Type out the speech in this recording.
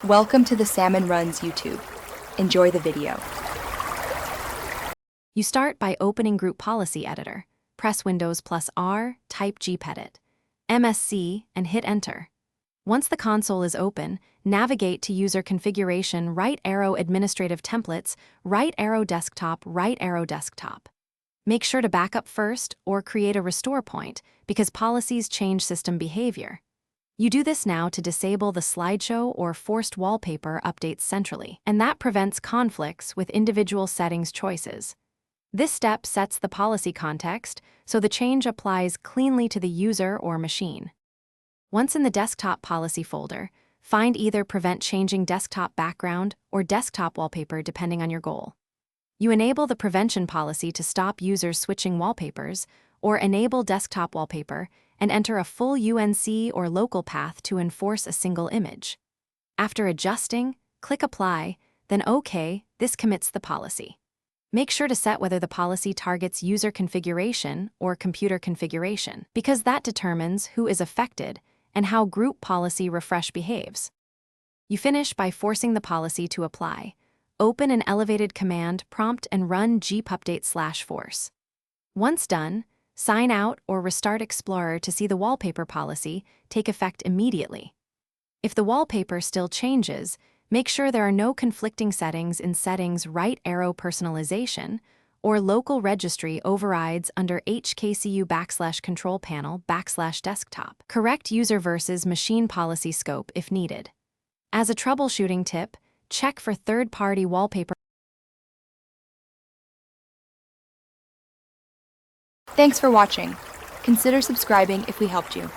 Welcome to the Salmon Runs YouTube. Enjoy the video. You start by opening Group Policy Editor. Press Windows plus R, type gpedit, MSC, and hit Enter. Once the console is open, navigate to User Configuration, right arrow Administrative Templates, right arrow Desktop, right arrow Desktop. Make sure to back up first or create a restore point because policies change system behavior. You do this now to disable the slideshow or forced wallpaper updates centrally, and that prevents conflicts with individual settings choices. This step sets the policy context so the change applies cleanly to the user or machine. Once in the Desktop Policy folder, find either Prevent Changing Desktop Background or Desktop Wallpaper depending on your goal. You enable the prevention policy to stop users switching wallpapers, or enable desktop wallpaper and enter a full UNC or local path to enforce a single image. After adjusting, click Apply, then OK, this commits the policy. Make sure to set whether the policy targets user configuration or computer configuration, because that determines who is affected and how Group Policy Refresh behaves. You finish by forcing the policy to apply. Open an elevated command prompt and run gpupdate/force. Once done, sign out or restart Explorer to see the wallpaper policy take effect immediately. If the wallpaper still changes, make sure there are no conflicting settings in Settings right arrow Personalization or Local Registry overrides under HKCU/Control Panel/Desktop. Correct user versus machine policy scope if needed. As a troubleshooting tip, check for third-party wallpaper. Thanks for watching. Consider subscribing if we helped you.